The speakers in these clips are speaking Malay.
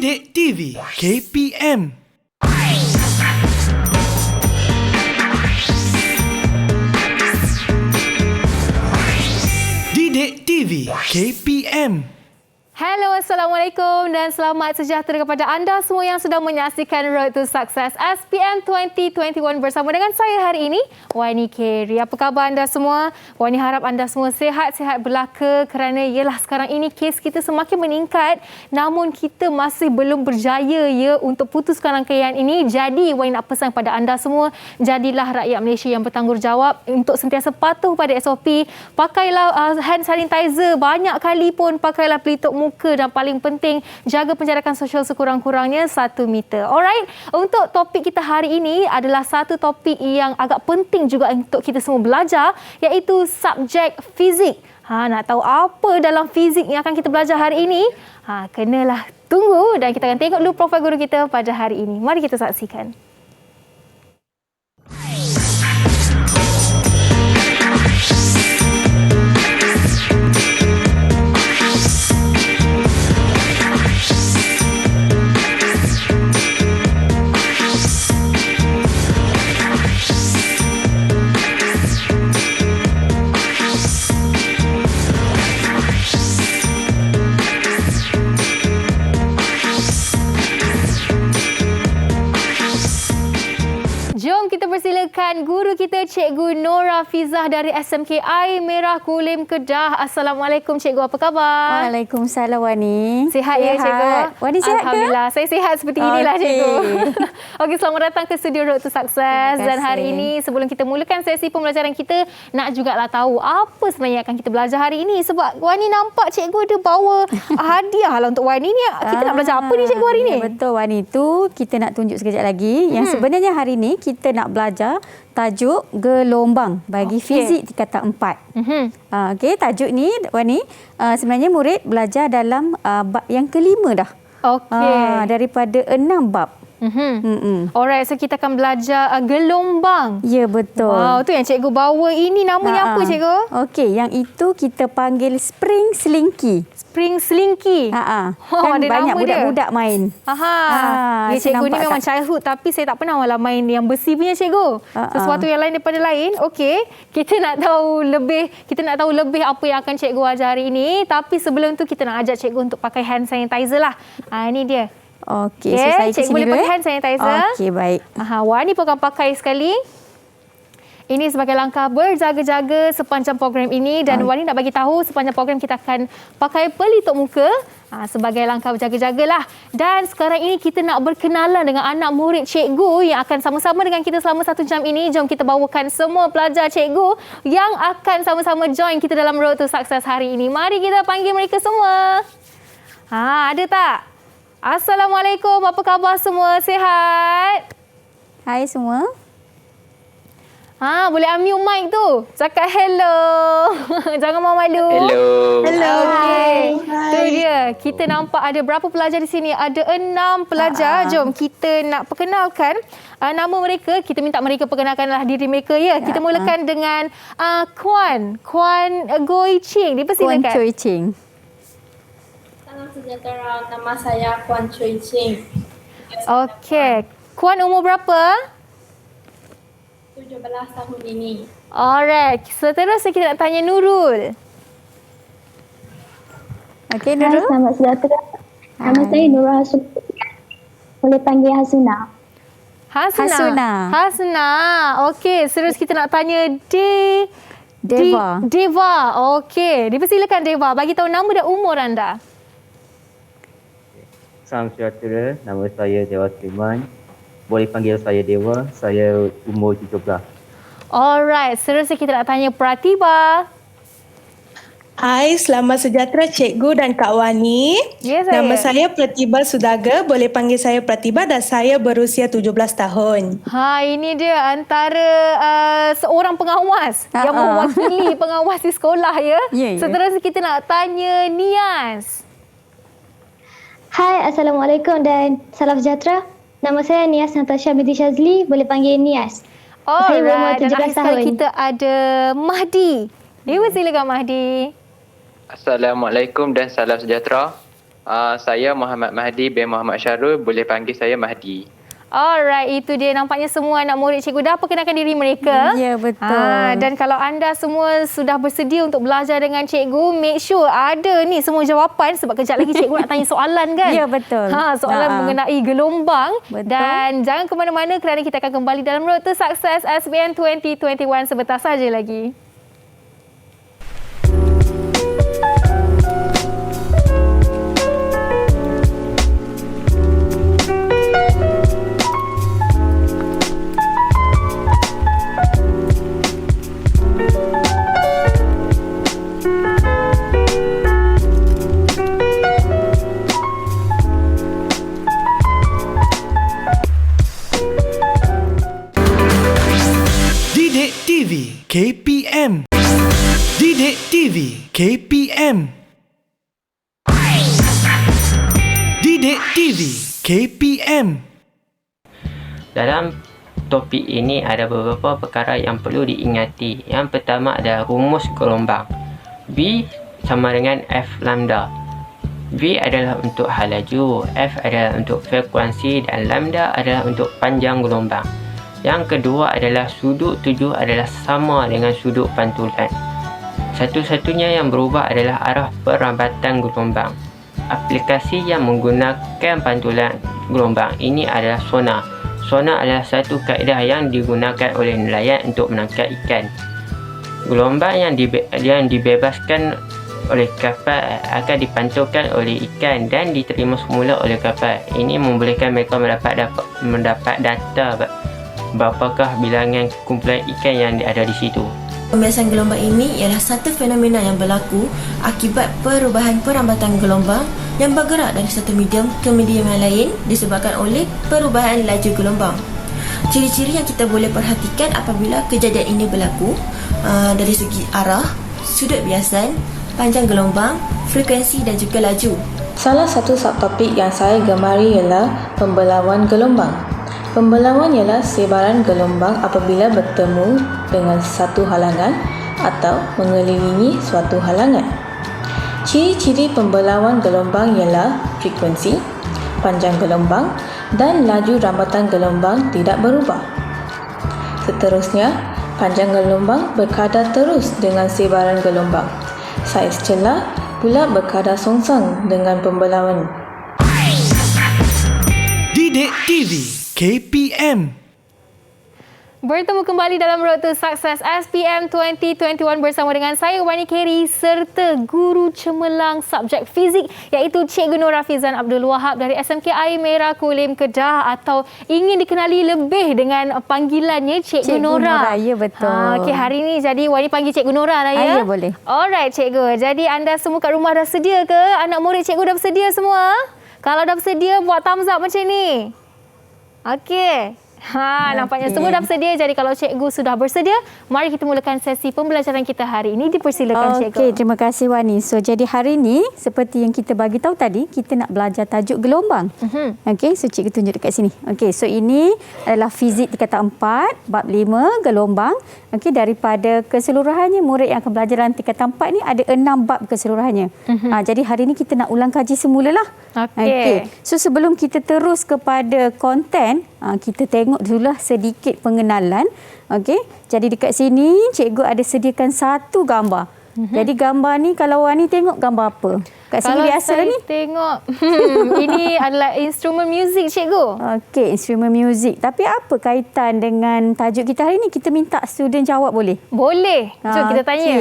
Didik TV KPM. Didik TV KPM. Hello, Assalamualaikum dan selamat sejahtera kepada anda semua yang sedang menyaksikan Road to Success SPM 2021 bersama dengan saya hari ini, Wani Keri. Apa khabar anda semua? Wani harap anda semua sihat-sihat belaka kerana ialah sekarang ini kes kita semakin meningkat namun kita masih belum berjaya untuk putuskan rangkaian ini. Jadi, Wani nak pesan kepada anda semua, jadilah rakyat Malaysia yang bertanggungjawab untuk sentiasa patuh pada SOP. Pakailah hand sanitizer, banyak kali pun pakailah pelitup muka dan paling penting jaga penjarakan sosial sekurang-kurangnya 1 meter. Alright, untuk topik kita hari ini adalah satu topik yang agak penting juga untuk kita semua belajar, iaitu subjek fizik. Nak tahu apa dalam fizik yang akan kita belajar hari ini? Kenalah tunggu dan kita akan tengok dulu profil guru kita pada hari ini. Mari kita saksikan. Jom kita persilakan guru kita Cikgu Nora Fizah dari SMK Air Merah Kulim Kedah. Assalamualaikum Cikgu, apa khabar? Waalaikumsalam Wani. Sihat ya Cikgu? Wani sihat ke? Alhamdulillah, saya sihat seperti inilah Cikgu. Okey, selamat datang ke studio Road to Success. Dan hari ini sebelum kita mulakan sesi pembelajaran kita, nak jugalah tahu apa sebenarnya akan kita belajar hari ini. Sebab Wani nampak Cikgu ada bawa hadiah lah untuk Wani ni. Kita nak belajar apa ni Cikgu hari ni? Betul Wani, tu kita nak tunjuk sekejap lagi. Yang sebenarnya hari ni kita nak belajar tajuk gelombang bagi fizik tingkatan 4. Okey, tajuk ni Wani sebenarnya murid belajar dalam bab yang kelima dah. Okey. Daripada 6 bab. Alright, so kita akan belajar gelombang. Ya, betul. Wow, tu yang cikgu bawa ini namanya apa cikgu? Okey, yang itu kita panggil spring slinky. Spring slinky. Kan ada banyak nama budak-budak main. Ya, cikgu ni memang childhood tapi saya tak pernah malah main yang besi punya cikgu. Sesuatu yang lain daripada lain. Okey, kita nak tahu lebih apa yang akan cikgu ajar hari ini, tapi sebelum tu kita nak ajak cikgu untuk pakai hand sanitizer lah. Ini dia. Okey, so saya cikgu boleh pakai hand sanitizer. Okey, baik. Wani pun akan pakai sekali. Ini sebagai langkah berjaga-jaga sepanjang program ini dan Wani nak bagi tahu sepanjang program kita akan pakai pelitup muka sebagai langkah berjaga-jagalah. Dan sekarang ini kita nak berkenalan dengan anak murid cikgu yang akan sama-sama dengan kita selama 1 jam ini. Jom kita bawakan semua pelajar cikgu yang akan sama-sama join kita dalam Road to Success hari ini. Mari kita panggil mereka semua. Ada tak? Assalamualaikum, apa khabar semua? Sihat? Hai semua. Boleh unmute mic tu. Cakap hello. Jangan malu. Hello. Okey. Tu dia. Kita nampak ada berapa pelajar di sini? Ada 6 pelajar. Jom kita nak perkenalkan nama mereka. Kita minta mereka perkenalkanlah diri mereka ya. Kita mulakan dengan Kuan Goi Ching. Dipersilakan. Kuan Choi Ching. Salam sejahtera, nama saya Kuan Choi Ching. Okey. Kuan umur berapa? 17 tahun ini. Alright. Seterusnya kita nak tanya Nurul. Okey, Hai, Nurul. selamat sejahtera. Nama saya Nurul Hasuna. Boleh panggil Hasuna. Hasna. Okey, terus kita nak tanya Deva. Deva. Okey, dipersilakan Deva. Bagi tahu nama dan umur anda. Salam sejahtera, nama saya Dewa Sulaiman. Boleh panggil saya Dewa, saya umur 17. Alright, seterusnya kita nak tanya Pratiba. Hai, selamat sejahtera Cikgu dan Kak Wani. Ya, saya. Nama saya Pratiba Sudaga, boleh panggil saya Pratiba dan saya berusia 17 tahun. Ini dia antara seorang pengawas yang mewakili pengawas di sekolah ya. Seterusnya kita nak tanya Nias. Hai, Assalamualaikum dan salam sejahtera. Nama saya Nias Natasha binti Shazli, boleh panggil Nias. Saya berumur 17 dan akhir tahun. sekali kita ada Mahdi. Silakan Mahdi. Assalamualaikum dan salam sejahtera. Saya Muhammad Mahdi bin Muhammad Syarul, boleh panggil saya Mahdi. Alright, itu dia nampaknya semua anak murid cikgu dah perkenalkan diri mereka. Ya, betul. Dan kalau anda semua sudah bersedia untuk belajar dengan cikgu, make sure ada ni semua jawapan sebab kejap lagi cikgu nak tanya soalan kan? Ya, betul. Soalan mengenai gelombang. Betul. Dan jangan ke mana-mana kerana kita akan kembali dalam Road to Success SPM 2021 sebentar saja lagi. Didik TV KPM. Didik TV KPM. Didik TV KPM. Dalam topik ini ada beberapa perkara yang perlu diingati. Yang pertama adalah rumus gelombang. V sama dengan F lambda. V adalah untuk hal laju, F adalah untuk frekuensi dan lambda adalah untuk panjang gelombang. Yang kedua adalah sudut tuju adalah sama dengan sudut pantulan. Satu-satunya yang berubah adalah arah perambatan gelombang. Aplikasi yang menggunakan pantulan gelombang ini adalah sonar. Sonar adalah satu kaedah yang digunakan oleh nelayan untuk menangkap ikan. Gelombang yang dibebaskan oleh kapal akan dipantulkan oleh ikan dan diterima semula oleh kapal. Ini membolehkan mereka mendapat data berapakah bilangan kumpulan ikan yang ada di situ. Pembiasan gelombang ini ialah satu fenomena yang berlaku akibat perubahan perambatan gelombang yang bergerak dari satu medium ke medium yang lain disebabkan oleh perubahan laju gelombang. Ciri-ciri yang kita boleh perhatikan apabila kejadian ini berlaku dari segi arah, sudut biasan, panjang gelombang, frekuensi dan juga laju. Salah satu subtopik yang saya gemari ialah pembelawan gelombang. Pembelawan ialah sebaran gelombang apabila bertemu dengan satu halangan atau mengelilingi suatu halangan. Ciri-ciri pembelawan gelombang ialah frekuensi, panjang gelombang dan laju rambatan gelombang tidak berubah. Seterusnya, panjang gelombang berkadar terus dengan sebaran gelombang. Saiz celah pula berkadar songsang dengan pembelawan. Didik TV KPM. Bertemu kembali dalam Road to Success SPM 2021 bersama dengan saya Wani Keri serta guru cemerlang subjek fizik iaitu Cikgu Nur Hafizan Abdul Wahab dari SMKI Merah Kulim Kedah atau ingin dikenali lebih dengan panggilannya Cikgu Nora. Ya, betul. Okey, hari ini jadi Wani panggil Cikgu Nora lah ya. Ya, boleh. Alright Cikgu. Jadi anda semua kat rumah dah sedia ke? Anak murid Cikgu dah bersedia semua? Kalau dah bersedia buat thumbs up macam ni. Okey. Nampaknya semua dah bersedia. Jadi kalau cikgu sudah bersedia, mari kita mulakan sesi pembelajaran kita hari ini. Dipersilakan cikgu. Okey, terima kasih Wani. So jadi hari ini seperti yang kita bagi tahu tadi, kita nak belajar tajuk gelombang. Okey, so cikgu tunjuk dekat sini. Okey, so ini adalah fizik tingkatan 4, bab 5 gelombang. Okey, daripada keseluruhannya murid yang akan belajar dalam tingkatan 4 ni ada 6 bab keseluruhannya. Jadi hari ini kita nak ulang kaji semulalah. Okey. So sebelum kita terus kepada konten, kita tengok dululah sedikit pengenalan. Okey. Jadi dekat sini cikgu ada sediakan satu gambar. Jadi gambar ni kalau Wani tengok gambar apa? Kat sini biasa ni. Tengok. Ini adalah instrumen muzik cikgu. Okey, instrumen muzik. Tapi apa kaitan dengan tajuk kita hari ni? Kita minta student jawab boleh? Boleh. Jom kita tanya.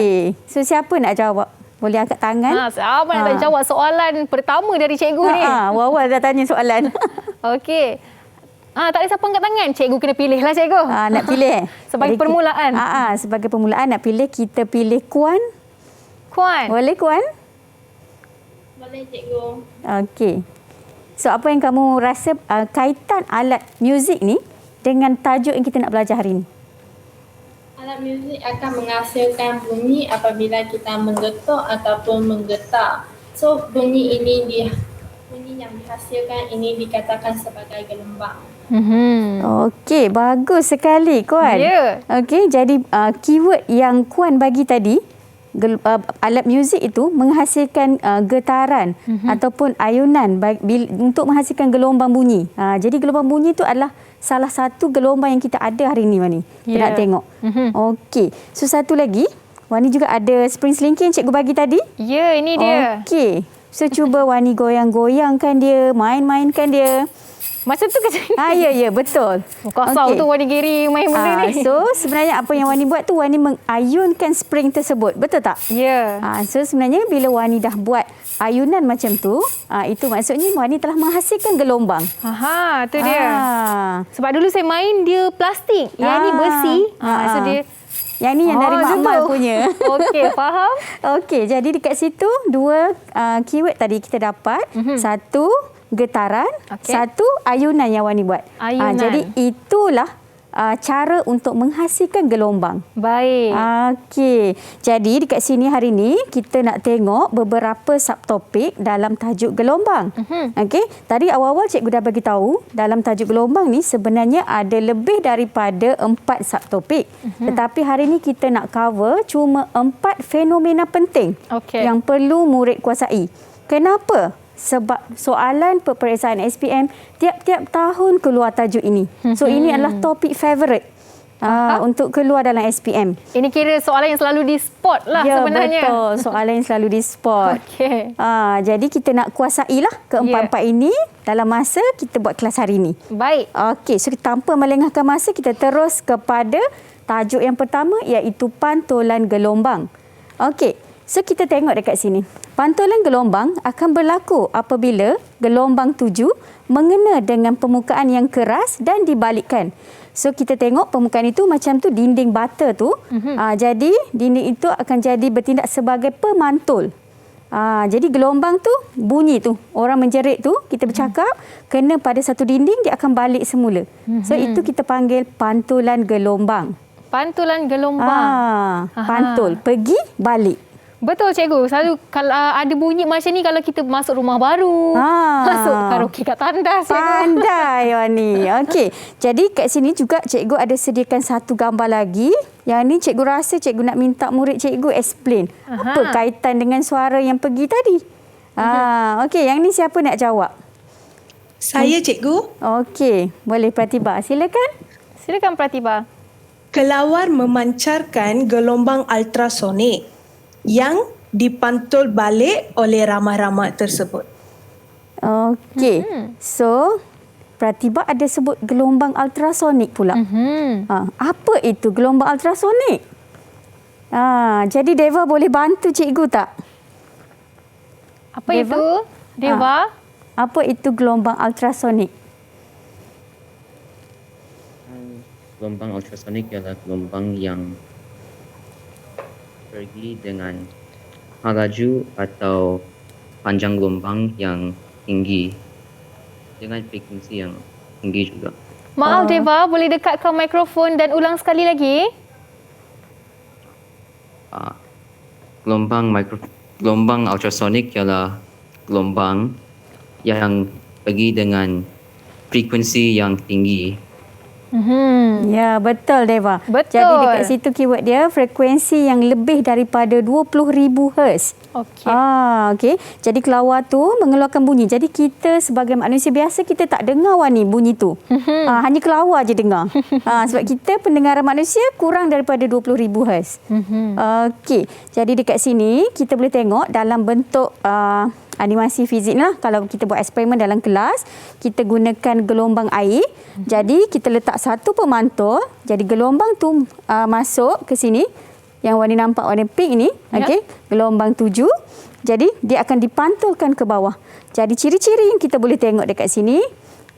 So siapa nak jawab? Boleh angkat tangan. Siapa nak jawab soalan pertama dari cikgu ni? Awal dah tanya soalan. Okey. Tak ada siapa angkat tangan. Cikgu kena pilih lah cikgu. Nak pilih. Sebagai permulaan. Sebagai permulaan nak pilih, kita pilih Kuan. Kuan. Boleh Kuan? Boleh cikgu. Okey. So apa yang kamu rasa kaitan alat muzik ni dengan tajuk yang kita nak belajar hari ni? Alat muzik akan menghasilkan bunyi apabila kita menggetuk ataupun menggetar. So bunyi yang dihasilkan ini dikatakan sebagai gelombang. Okey, bagus sekali Kuan. Ya. Okey, jadi keyword yang Kuan bagi tadi alat muzik itu menghasilkan getaran ataupun ayunan untuk menghasilkan gelombang bunyi. Jadi gelombang bunyi itu adalah salah satu gelombang yang kita ada hari ini, Wani. Kita nak tengok. Okey. So satu lagi, Wani juga ada spring slinky yang cikgu bagi tadi. Ya, ini dia. Okey. So cuba Wani goyang-goyangkan dia, main-mainkan dia. Macam tu ke? Ya, betul. Kasar tu Wani Giri main benda ni. So sebenarnya apa yang Wani buat tu, Wani mengayunkan spring tersebut. Betul tak? Ya. So sebenarnya bila Wani dah buat ayunan macam tu, itu maksudnya Wani telah menghasilkan gelombang. Tu dia. Sebab dulu saya main dia plastik. Yang ni besi. So dia yang ni yang dari Mak punya. Okey, faham? Okey, jadi dekat situ dua keyword tadi kita dapat. Satu getaran, satu ayunan yang Wani buat. Jadi itulah cara untuk menghasilkan gelombang. Baik. Okey. Jadi dekat sini hari ni kita nak tengok beberapa subtopik dalam tajuk gelombang. Okey. Tadi awal-awal cikgu dah bagi tahu dalam tajuk gelombang ni sebenarnya ada lebih daripada 4 subtopik. Tetapi hari ni kita nak cover cuma 4 fenomena penting yang perlu murid kuasai. Kenapa? Sebab soalan peperiksaan SPM tiap-tiap tahun keluar tajuk ini. So ini adalah topik favourite untuk keluar dalam SPM. Ini kira soalan yang selalu di spot lah sebenarnya. Ya, betul. Soalan yang selalu di spot. Jadi kita nak kuasailah keempat-empat ini dalam masa kita buat kelas hari ini. Baik. Okey, so tanpa melengahkan masa, kita terus kepada tajuk yang pertama, iaitu pantulan gelombang. Okey. So kita tengok dekat sini. Pantulan gelombang akan berlaku apabila gelombang tuju mengena dengan permukaan yang keras dan dibalikkan. So kita tengok permukaan itu macam tu dinding bata tu. Jadi dinding itu akan jadi bertindak sebagai pemantul. Jadi gelombang tu bunyi tu. Orang menjerit tu, kita bercakap, kena pada satu dinding, dia akan balik semula. So itu kita panggil pantulan gelombang. Pantulan gelombang. Pantul, pergi, balik. Betul cikgu. Selalu kalau ada bunyi macam ni kalau kita masuk rumah baru. Masuk karaoke kat tandas. Pandai Wani. Okey. Jadi kat sini juga cikgu ada sediakan satu gambar lagi. Yang ni cikgu rasa cikgu nak minta murid cikgu explain. Apa kaitan dengan suara yang pergi tadi. Okey, yang ni siapa nak jawab? Saya cikgu. Okey, boleh Pratibha. Silakan. Silakan Pratibha. Kelawar memancarkan gelombang ultrasonik yang dipantul balik oleh ramah-ramah tersebut. Okey. So, Pratibha ada sebut gelombang ultrasonik pula. Apa itu gelombang ultrasonik? Jadi Deva boleh bantu cikgu tak? Apa itu? Deva? Apa itu gelombang ultrasonik? Gelombang ultrasonik ialah gelombang yang pergi dengan laju atau panjang gelombang yang tinggi dengan frekuensi yang tinggi juga. Maaf Deva, boleh dekatkan mikrofon dan ulang sekali lagi? Gelombang ultrasonik ialah gelombang yang pergi dengan frekuensi yang tinggi. Ya, betul Deva. Betul. Jadi dekat situ keyword dia frekuensi yang lebih daripada 20,000 Hz. Okey. Jadi kelawar tu mengeluarkan bunyi. Jadi kita sebagai manusia biasa kita tak dengar Wani bunyi tu. Hanya kelawar je dengar. Sebab kita pendengaran manusia kurang daripada 20,000 Hz. Okey. Jadi dekat sini kita boleh tengok dalam bentuk animasi fizik lah. Kalau kita buat eksperimen dalam kelas, kita gunakan gelombang air. Jadi kita letak satu pemantul. Jadi gelombang tu masuk ke sini. Yang Wani nampak warna pink ni. Okey, gelombang 7. Jadi dia akan dipantulkan ke bawah. Jadi ciri-ciri yang kita boleh tengok dekat sini.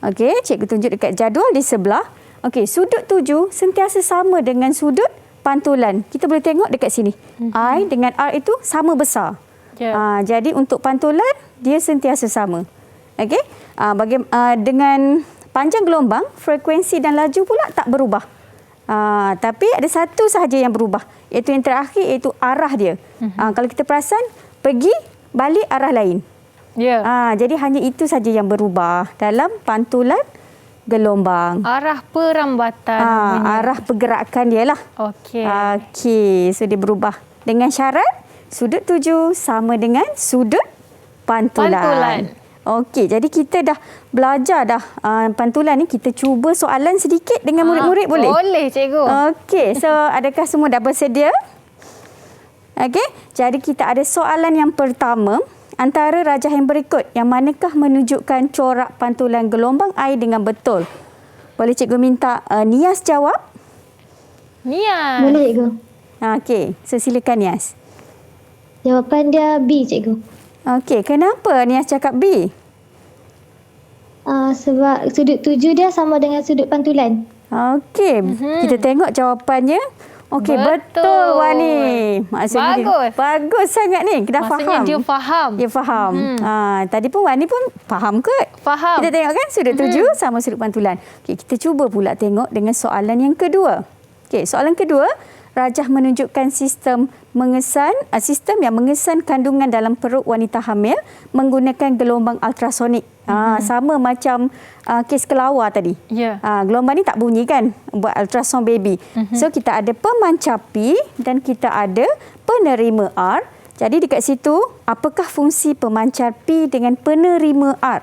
Okey, cikgu tunjuk dekat jadual di sebelah. Okey, sudut 7 sentiasa sama dengan sudut pantulan. Kita boleh tengok dekat sini. I dengan R itu sama besar. Jadi untuk pantulan dia sentiasa sama. Okey. Dengan panjang gelombang, frekuensi dan laju pula tak berubah. Tapi ada satu sahaja yang berubah, iaitu yang terakhir, iaitu arah dia. Kalau kita perasan, pergi balik arah lain. Jadi hanya itu saja yang berubah dalam pantulan gelombang. Arah perambatan. Arah pergerakan dia lah. Okey. Okey, so dia berubah dengan syarat sudut tuju sama dengan sudut pantulan. Okey, jadi kita dah belajar dah pantulan ni. Kita cuba soalan sedikit dengan murid-murid boleh? Boleh, cikgu. Okey, so adakah semua dah bersedia? Okey, jadi kita ada soalan yang pertama. Antara rajah yang berikut, yang manakah menunjukkan corak pantulan gelombang air dengan betul? Boleh cikgu minta Nias jawab? Nias. Boleh, cikgu. Okey, so silakan Nias. Jawapan dia B, cikgu. Okey, kenapa Nias cakap B? Sebab sudut tuju dia sama dengan sudut pantulan. Okey, kita tengok jawapannya. Okey, betul Wani. Maksudnya bagus sangat ni. Kita dah faham. Dia faham. Dia faham. Tadi pun Wani pun faham ke? Faham. Kita tengok kan sudut tuju sama sudut pantulan. Okey, kita cuba pula tengok dengan soalan yang kedua. Okey, soalan kedua, rajah menunjukkan sistem yang mengesan kandungan dalam perut wanita hamil menggunakan gelombang ultrasonik. Sama macam kes kelawar tadi. Gelombang ni tak bunyi kan buat ultrasound baby. So kita ada pemancar P dan kita ada penerima R. Jadi dekat situ apakah fungsi pemancar P dengan penerima R?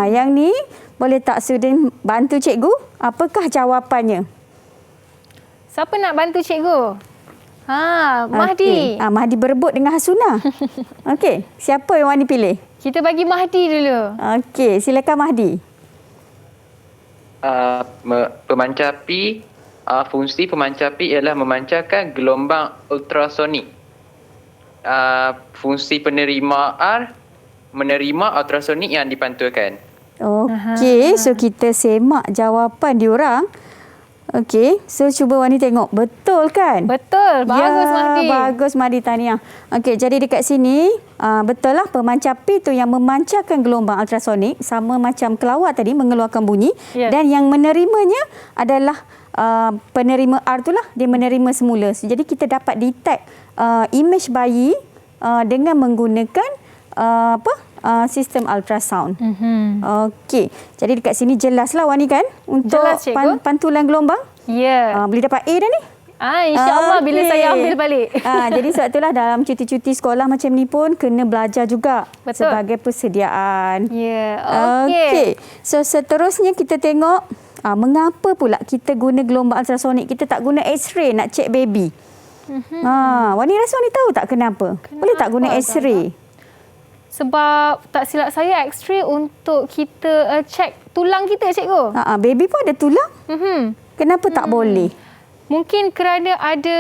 Yang ni boleh tak Sudin bantu cikgu? Apakah jawapannya? Siapa nak bantu cikgu? Mahdi. Mahdi berebut dengan Hasuna. Okey, siapa yang Wani pilih? Kita bagi Mahdi dulu. Okey, silakan Mahdi. Pemancar P, fungsi pemancar P ialah memancarkan gelombang ultrasonik. Fungsi penerima R, menerima ultrasonik yang dipantulkan. Okey, so kita semak jawapan diorang. Okey, so cuba Wani tengok. Betul kan? Betul. Bagus Mahdi. Bagus Mahdi, tahniah. Okey, jadi dekat sini betul lah pemancar P tu yang memancarkan gelombang ultrasonik sama macam kelawar tadi mengeluarkan bunyi. Dan yang menerimanya adalah penerima R tu lah. Dia menerima semula. So, jadi kita dapat detect image bayi dengan menggunakan sistem ultrasound. Okey. Jadi dekat sini jelaslah Wani kan untuk pantulan gelombang? Ya. Boleh dapat A dah ni? InsyaAllah bila saya ambil balik. Jadi sebab itulah dalam cuti-cuti sekolah macam ni pun kena belajar juga. Betul. Sebagai persediaan. Ya. Okey. So seterusnya kita tengok mengapa pula kita guna gelombang ultrasonik, kita tak guna X-ray nak check baby. Wani rasa Wani tahu tak kenapa? Boleh tak guna X-ray? Sebab tak silap saya X-ray untuk kita check tulang kita, cikgu. Baby pun ada tulang. Kenapa tak boleh? Mungkin kerana ada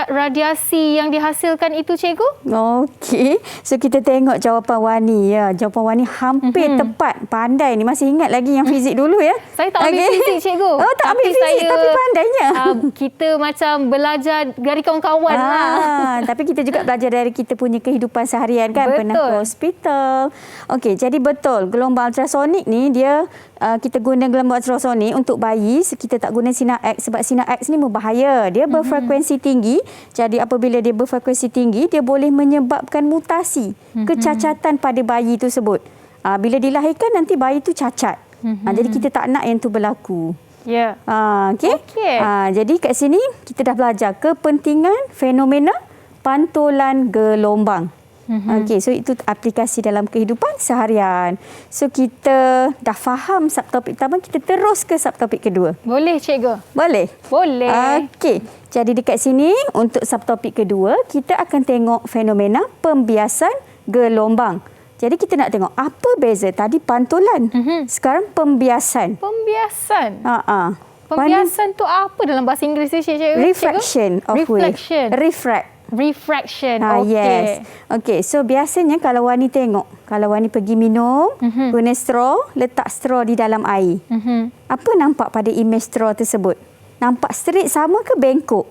radiasi yang dihasilkan itu, cikgu. Okey. So kita tengok jawapan Wani ya. Jawapan Wani hampir tepat. Pandai ni. Masih ingat lagi yang fizik dulu ya. Saya tak ambil fizik, cikgu. Oh, tak ambil fizik tapi pandainya. Kita macam belajar dari kawan-kawan lah. Tapi kita juga belajar dari kita punya kehidupan seharian kan. Betul. Pernah ke hospital. Okey, jadi betul. Gelombang ultrasonik ni dia kita guna gelombang ultrasonik untuk bayi. Kita tak guna sinar X sebab sinar X ni berbahaya. Dia berfrekuensi tinggi. Jadi apabila dia berfrekuensi tinggi, dia boleh menyebabkan mutasi, kecacatan pada bayi tersebut. Bila dilahirkan nanti bayi tu cacat. Jadi kita tak nak yang tu berlaku. Ya. Okey. Jadi kat sini kita dah belajar kepentingan fenomena pantulan gelombang. Okey, so itu aplikasi dalam kehidupan seharian. So kita dah faham subtopik pertama, kita terus ke subtopik kedua. Boleh, cikgu? Boleh? Boleh. Okey, jadi dekat sini untuk subtopik kedua, kita akan tengok fenomena pembiasan gelombang. Jadi kita nak tengok apa beza tadi pantulan. Sekarang pembiasan. Pembiasan? Pembiasan tu apa dalam bahasa Inggeris tu, cikgu? Refraction of wave. Refraction. Okey. Yes. Okey, so biasanya kalau Wani tengok, kalau Wani pergi minum, guna straw, letak straw di dalam air. Apa nampak pada image straw tersebut? Nampak straight sama ke bengkok?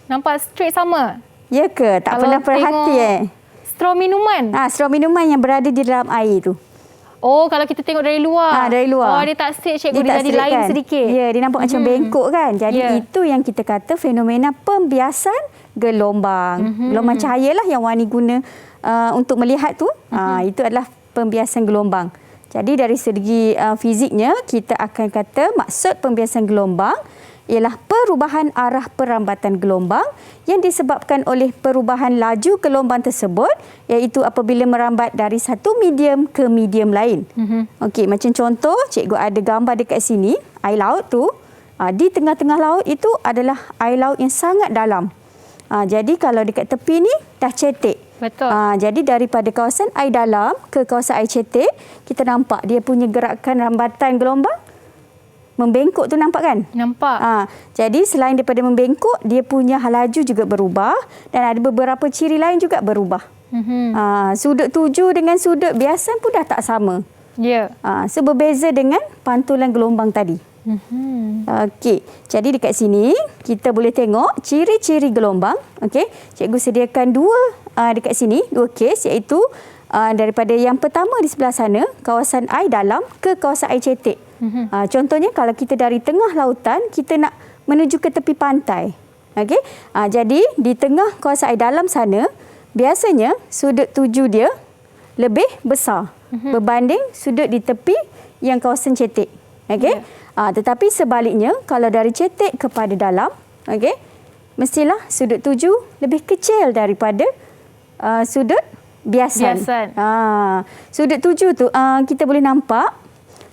Nampak straight sama. Ya ke? Tak kalau pernah perhati straw minuman? Straw minuman yang berada di dalam air tu. Oh, kalau kita tengok dari luar. Dari luar. Oh, dia tak straight, cikgu. Dia jadi lain kan? sedikit. Ya, dia nampak macam bengkok kan. Jadi itu yang kita kata fenomena pembiasan gelombang. Gelombang cahaya lah yang Wani guna untuk melihat tu. Itu adalah pembiasan gelombang. Jadi dari segi fiziknya, kita akan kata maksud pembiasan gelombang ialah perubahan arah perambatan gelombang yang disebabkan oleh perubahan laju gelombang tersebut, iaitu apabila merambat dari satu medium ke medium lain. Okey, macam contoh, cikgu ada gambar dekat sini, air laut tu, di tengah-tengah laut itu adalah air laut yang sangat dalam. Jadi kalau dekat tepi ni dah cetek. Betul. Jadi daripada kawasan air dalam ke kawasan air cetek, kita nampak dia punya gerakan rambatan gelombang membengkok tu, nampak kan? Nampak. Jadi selain daripada membengkok, dia punya laju juga berubah dan ada beberapa ciri lain juga berubah. Sudut tuju dengan sudut biasa pun dah tak sama. Ya. So berbeza dengan pantulan gelombang tadi. Okey, jadi dekat sini kita boleh tengok ciri-ciri gelombang. Okey, cikgu sediakan dekat sini dua kes, iaitu daripada yang pertama di sebelah sana, kawasan air dalam ke kawasan air cetek. Contohnya kalau kita dari tengah lautan, kita nak menuju ke tepi pantai. Okey, jadi di tengah kawasan air dalam sana, biasanya sudut tuju dia lebih besar berbanding sudut di tepi yang kawasan cetek. Okey, tetapi sebaliknya kalau dari cetek kepada dalam, okey, mestilah sudut tuju lebih kecil daripada sudut biasan. Sudut tuju tu kita boleh nampak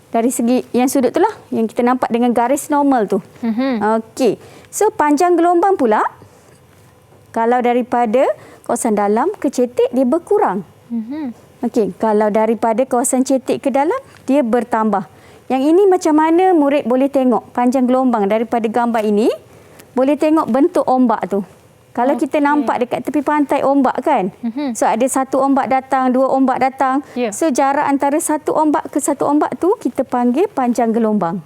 dari segi yang sudut tu lah, yang kita nampak dengan garis normal tu. Okey, so panjang gelombang pula, kalau daripada kawasan dalam ke cetek, dia berkurang. Okey, kalau daripada kawasan cetek ke dalam, dia bertambah. Yang ini macam mana murid boleh tengok panjang gelombang daripada gambar ini? Boleh tengok bentuk ombak tu. Kalau kita nampak dekat tepi pantai ombak kan? So ada satu ombak datang, dua ombak datang. So jarak antara satu ombak ke satu ombak tu kita panggil panjang gelombang.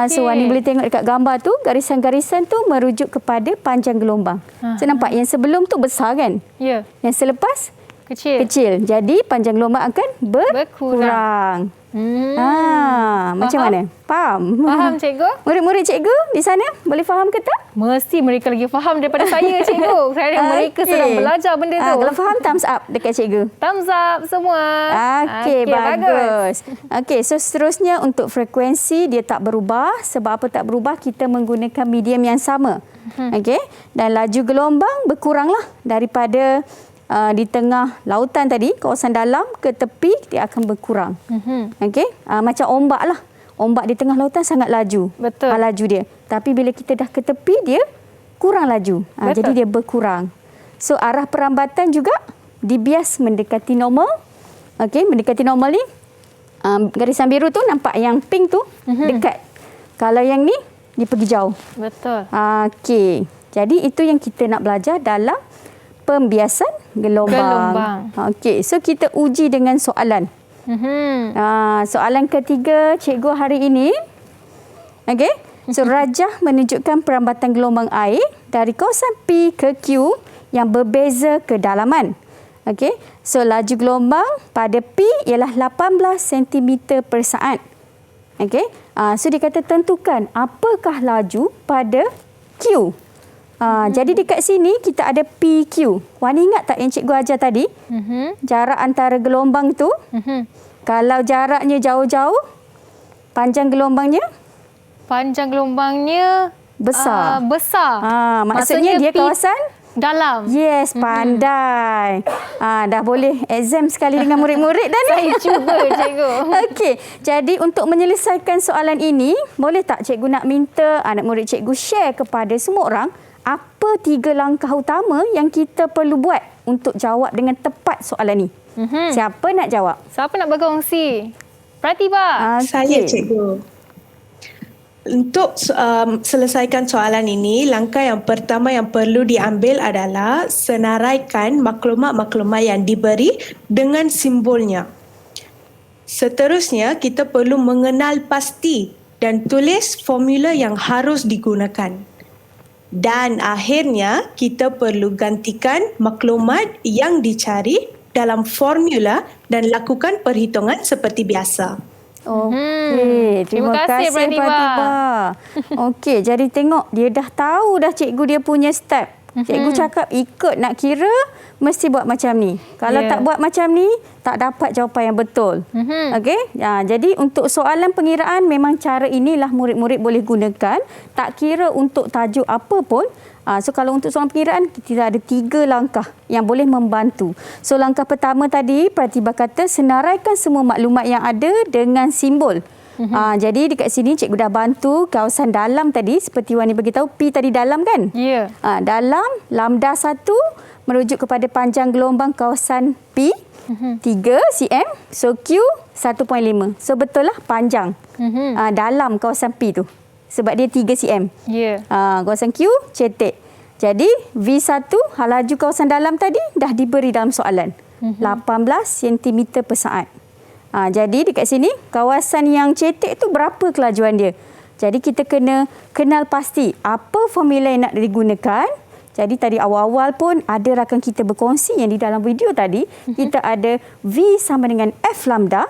So Wani boleh tengok dekat gambar tu, garisan-garisan tu merujuk kepada panjang gelombang. So nampak yang sebelum tu besar kan? Yang selepas kecil. Jadi panjang gelombang akan berkurang. Macam mana? Faham? Faham, cikgu? Murid-murid cikgu di sana boleh faham ke tak? Mesti mereka lagi faham daripada saya, cikgu. Kerana mereka sedang belajar benda tu. Kalau faham, thumbs up dekat cikgu. Thumbs up semua. Okey, bagus. Okey, so seterusnya untuk frekuensi dia tak berubah. Sebab apa tak berubah? Kita menggunakan medium yang sama. Okey, dan laju gelombang berkuranglah daripada di tengah lautan tadi, kawasan dalam ke tepi, dia akan berkurang. Okey, macam ombak lah. Ombak di tengah lautan sangat laju. Betul. Laju dia. Tapi bila kita dah ke tepi, dia kurang laju. Jadi dia berkurang. So arah perambatan juga dibias mendekati normal. Okey, mendekati normal ni, garisan biru tu nampak yang pink tu dekat. Kalau yang ni, dia pergi jauh. Betul. Okey, jadi itu yang kita nak belajar dalam pembiasan gelombang. Okey, so kita uji dengan soalan. Soalan ketiga cikgu hari ini. Okey, so rajah menunjukkan perambatan gelombang air dari kawasan P ke Q yang berbeza kedalaman. Okey, so laju gelombang pada P ialah 18 cm per saat. Okey, so dia kata tentukan apakah laju pada Q. Jadi dekat sini kita ada PQ. Wani ingat tak yang cikgu ajar tadi? Jarak antara gelombang tu. Kalau jaraknya jauh-jauh, panjang gelombangnya? Panjang gelombangnya besar. Maksudnya Maksudnya dia kawasan dalam. Yes, pandai. Dah boleh exam sekali dengan murid-murid dah ni. Saya cuba, cikgu. Okey, jadi untuk menyelesaikan soalan ini, boleh tak cikgu nak minta anak murid cikgu share kepada semua orang apa 3 langkah utama yang kita perlu buat untuk jawab dengan tepat soalan ni? Siapa nak jawab? Siapa nak berkongsi? Pratibha. Saya, cikgu. Untuk selesaikan soalan ini, langkah yang pertama yang perlu diambil adalah senaraikan maklumat-maklumat yang diberi dengan simbolnya. Seterusnya, kita perlu mengenal pasti dan tulis formula yang harus digunakan. Dan akhirnya, kita perlu gantikan maklumat yang dicari dalam formula dan lakukan perhitungan seperti biasa. Okey, terima kasih Pratibha. Okey, jadi tengok dia dah tahu dah cikgu dia punya step. Cikgu cakap ikut nak kira, mesti buat macam ni. Kalau tak buat macam ni, tak dapat jawapan yang betul. Okey? Jadi untuk soalan pengiraan, memang cara inilah murid-murid boleh gunakan. Tak kira untuk tajuk apa pun. So kalau untuk soalan pengiraan, kita ada 3 langkah yang boleh membantu. So langkah pertama tadi, Pratibha kata senaraikan semua maklumat yang ada dengan simbol. Jadi dekat sini cikgu dah bantu kawasan dalam tadi, seperti Wani beritahu, P tadi dalam kan? Ya. Dalam, lambda 1 merujuk kepada panjang gelombang kawasan P, 3 cm, so Q 1.5. So betul lah panjang dalam kawasan P tu. Sebab dia 3 cm. Ya. Kawasan Q cetek. Jadi V1 laju kawasan dalam tadi dah diberi dalam soalan. 18 cm per saat. Jadi dekat sini kawasan yang cetek tu berapa kelajuan dia. Jadi kita kena kenal pasti apa formula yang nak digunakan. Jadi tadi awal-awal pun ada rakan kita berkongsi yang di dalam video tadi, kita ada V sama dengan F lambda.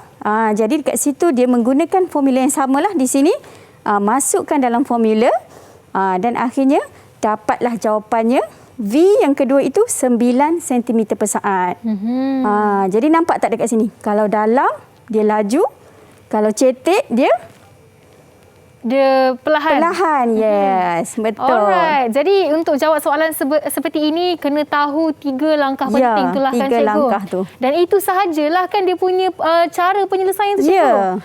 Jadi dekat situ dia menggunakan formula yang samalah di sini. Masukkan dalam formula dan akhirnya dapatlah jawapannya. V yang kedua itu 9 cm per saat. Jadi nampak tak dekat sini? Kalau dalam, dia laju. Kalau cetek, dia perlahan. Perlahan, yes. Betul. Alright. Jadi untuk jawab soalan seperti ini, kena tahu 3 langkah penting itulah kan 3 cikgu. langkah tu. Dan itu sahajalah kan dia punya cara penyelesaian tu cikgu.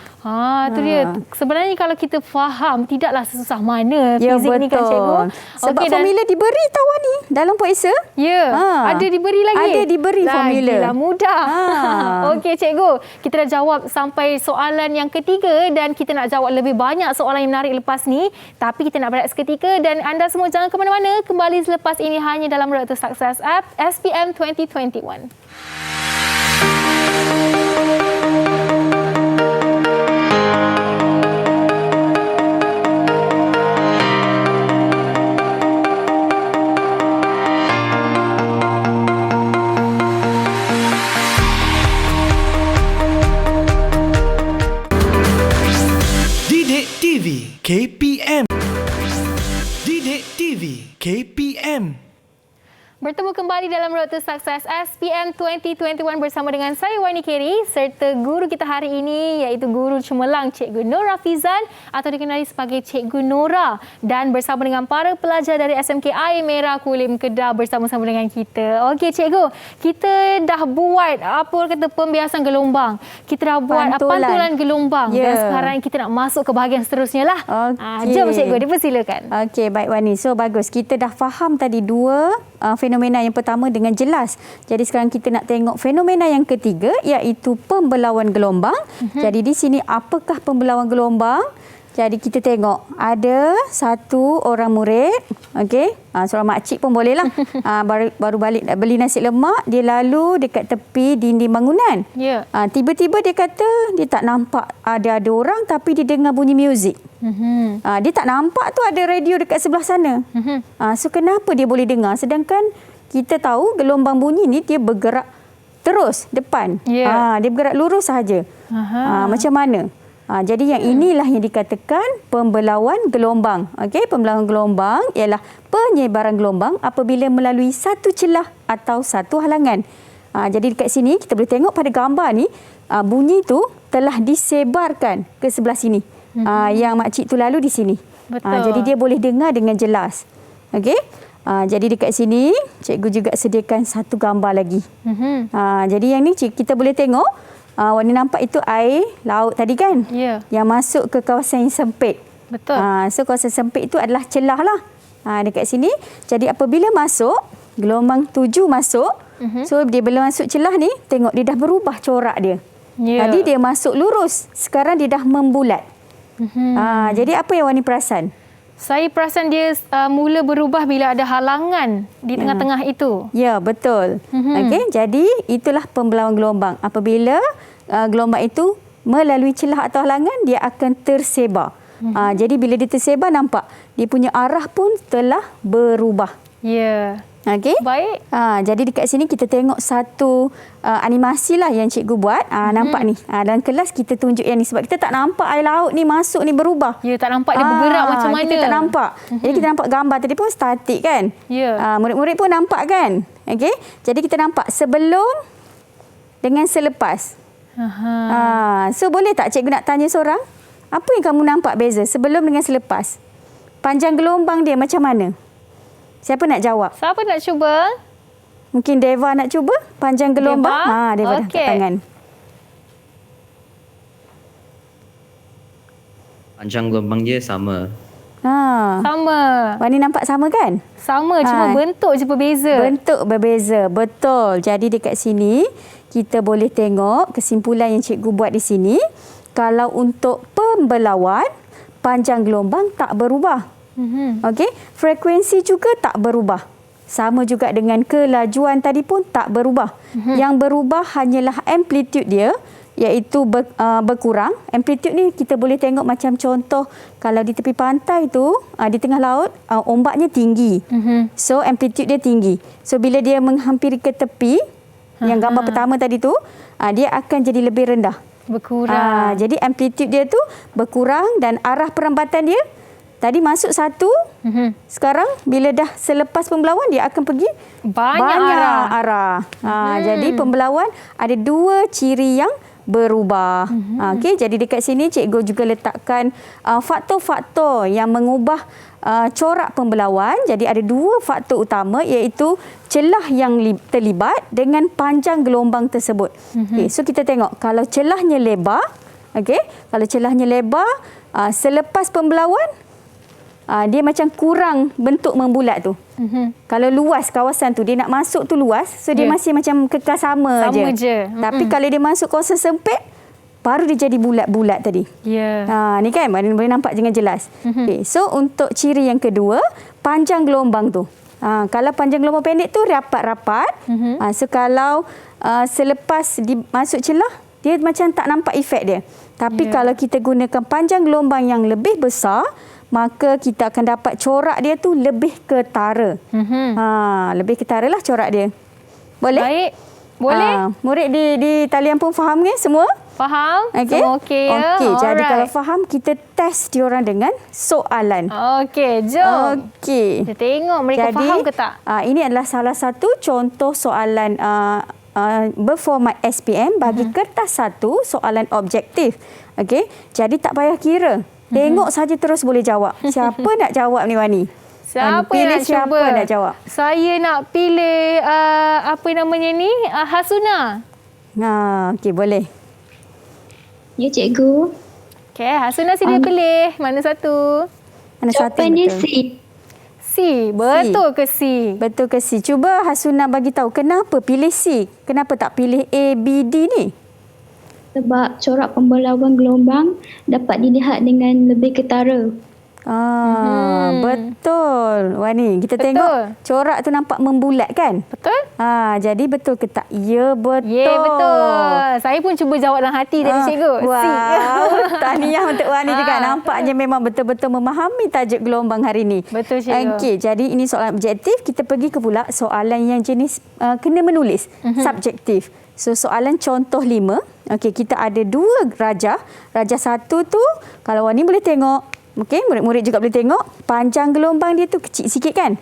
Tu dia. Sebenarnya kalau kita faham, tidaklah sesusah mana fizik ni kan cikgu. Sebab formula diberi tahu ni dalam puasa. Ada diberi lagi. Ada diberi formula. Lagilah mudah. Okey cikgu, kita dah jawab sampai soalan yang ketiga dan kita nak jawab lebih banyak soalan yang menarik lepas ni. Tapi kita nak berehat seketika dan anda semua jangan ke mana-mana. Kembali selepas ini hanya dalam Road to Success App SPM 2021. KPM. Didik TV KPM. Bertemu kembali dalam Road to Success SPM 2021 bersama dengan saya Wani Keri serta guru kita hari ini iaitu guru cemerlang Cikgu Nora Fizan atau dikenali sebagai Cikgu Nora dan bersama dengan para pelajar dari SMK Air Merah Kulim Kedah bersama-sama dengan kita. Okey cikgu, kita dah buat pembiasan gelombang. Kita dah buat pantulan gelombang dan sekarang kita nak masuk ke bahagian seterusnya lah. Jom cikgu, dipersilakan. Okey, baik Wani. So bagus, kita dah faham tadi 2 fenomena yang pertama dengan jelas. Jadi sekarang kita nak tengok fenomena yang ketiga iaitu pembelauan gelombang. Jadi di sini apakah pembelauan gelombang? Jadi kita tengok ada satu orang murid, okey, seorang makcik pun boleh lah. Baru balik nak beli nasi lemak, dia lalu dekat tepi dinding bangunan. Tiba-tiba dia kata dia tak nampak ada orang tapi dia dengar bunyi muzik. Dia tak nampak tu ada radio dekat sebelah sana. So kenapa dia boleh dengar sedangkan kita tahu gelombang bunyi ni dia bergerak terus depan. Dia bergerak lurus sahaja. Macam mana? Jadi yang inilah yang dikatakan pembelauan gelombang. Okey, pembelauan gelombang ialah penyebaran gelombang apabila melalui satu celah atau satu halangan. Jadi dekat sini kita boleh tengok pada gambar ni bunyi tu telah disebarkan ke sebelah sini. Yang makcik tu lalu di sini. Jadi dia boleh dengar dengan jelas. Okey. Jadi dekat sini cikgu juga sediakan satu gambar lagi. Jadi yang ni kita boleh tengok Wani nampak itu air laut tadi kan? Yang masuk ke kawasan yang sempit. Betul. So kawasan sempit itu adalah celah lah. Dekat sini. Jadi apabila masuk, gelombang 7 masuk. So dia bila masuk celah ni, tengok dia dah berubah corak dia. Tadi dia masuk lurus. Sekarang dia dah membulat. Jadi apa yang Wani perasan? Saya perasan dia mula berubah bila ada halangan di tengah-tengah itu. Ya, betul. Okey, jadi itulah pembelauan gelombang. Apabila gelombang itu melalui celah atau halangan, dia akan tersebar. Jadi bila dia tersebar, nampak dia punya arah pun telah berubah. Ya. Okey. Baik. Jadi dekat sini kita tengok satu animasi lah yang cikgu buat. Nampak ni. Dalam kelas kita tunjuk yang ni sebab kita tak nampak air laut ni masuk ni berubah. Ya, tak nampak dia bergerak macam mana. Kita tak nampak. Jadi kita nampak gambar tadi pun statik kan. Ya. Murid-murid pun nampak kan. Okey. Jadi kita nampak sebelum dengan selepas. So boleh tak cikgu nak tanya seorang? Apa yang kamu nampak beza sebelum dengan selepas? Panjang gelombang dia macam mana? Siapa nak jawab? Siapa nak cuba? Mungkin Deva nak cuba panjang gelombang. Deva dah Okey. angkat tangan. Panjang gelombang dia sama. Sama. Wani nampak sama kan? Sama, cuma bentuk je berbeza. Bentuk berbeza, betul. Jadi dekat sini kita boleh tengok kesimpulan yang cikgu buat di sini. Kalau untuk pembelauan, panjang gelombang tak berubah. Okey, frekuensi juga tak berubah. Sama juga dengan kelajuan tadi pun tak berubah. Yang berubah hanyalah amplitude dia, iaitu berkurang. Amplitude ni kita boleh tengok macam contoh kalau di tepi pantai tu, di tengah laut, ombaknya tinggi. So amplitude dia tinggi. So bila dia menghampiri ke tepi, yang gambar pertama tadi tu, dia akan jadi lebih rendah. Berkurang. Jadi amplitude dia tu berkurang dan arah perambatan dia tadi masuk satu, sekarang bila dah selepas pembelauan dia akan pergi banyak arah. Jadi pembelauan ada dua ciri yang berubah. Okey, jadi dekat sini cikgu juga letakkan faktor-faktor yang mengubah corak pembelauan. Jadi ada dua faktor utama iaitu celah yang terlibat dengan panjang gelombang tersebut. Okey, so kita tengok kalau celahnya lebar, kalau celahnya lebar selepas pembelauan dia macam kurang bentuk membulat tu. Kalau luas kawasan tu, dia nak masuk tu luas, so dia masih macam kekal sama je. Tapi kalau dia masuk kawasan sempit, baru dia jadi bulat-bulat tadi. Ni kan boleh nampak dengan jelas. Okay, so untuk ciri yang kedua, panjang gelombang tu. Kalau panjang gelombang pendek tu rapat-rapat. So kalau selepas masuk celah, dia macam tak nampak efek dia. Tapi kalau kita gunakan panjang gelombang yang lebih besar, maka kita akan dapat corak dia tu lebih ketara. Lebih ketara lah corak dia. Boleh? Baik. Boleh. Murid di talian pun faham ke semua? Faham? Okey. Semua okey ya? Okey, jadi kalau faham kita test diorang dengan soalan. Okey, jom. Okey. Kita tengok mereka faham ke tak? Ini adalah salah satu contoh soalan berformat SPM bagi kertas satu, soalan objektif. Okey. Jadi tak payah kira. Tengok saja terus boleh jawab. Siapa nak jawab ni Wani? Siapa yang nak siapa cuba? Nak jawab? Saya nak pilih apa namanya ni? Hasuna. Okey, boleh. Ya, cikgu. Okey, Hasuna sila pilih. Mana satu? Mana satu? Jawapannya C. C. Betul ke C? Betul ke C? Cuba Hasuna bagi tahu kenapa pilih C? Kenapa tak pilih A, B, D ni? Sebab corak pembelauan gelombang dapat dilihat dengan lebih ketara. Betul. Wani, kita tengok corak tu nampak membulat kan? Betul? Jadi betul ke tak? Ya, betul. Ya, betul. Saya pun cuba jawab dalam hati tadi cikgu. Wow. Tahniah untuk Wani juga. Nampaknya memang betul-betul memahami tajuk gelombang hari ini. Betul, cikgu. Okey, jadi ini soalan objektif. Kita pergi ke pula soalan yang jenis kena menulis. Subjektif. So, soalan contoh 5. Okey, kita ada dua rajah. Rajah satu tu, kalau Wani boleh tengok, okey, murid-murid juga boleh tengok, panjang gelombang dia tu kecil sikit kan?